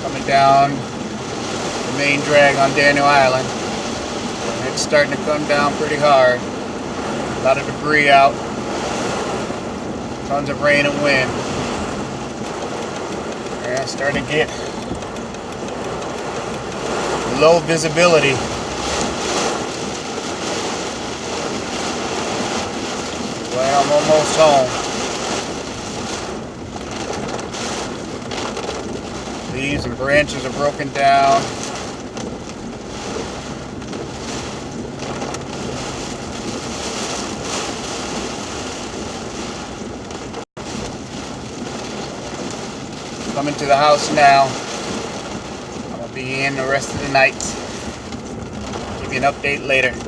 coming down the main drag on Daniel Island. And it's starting to come down pretty hard. A lot of debris out. Tons of rain and wind. Yeah, starting to get low visibility. Well, I'm almost home. Leaves and branches are broken down. Coming to the house now. I'm gonna be in the rest of the night. Give you an update later.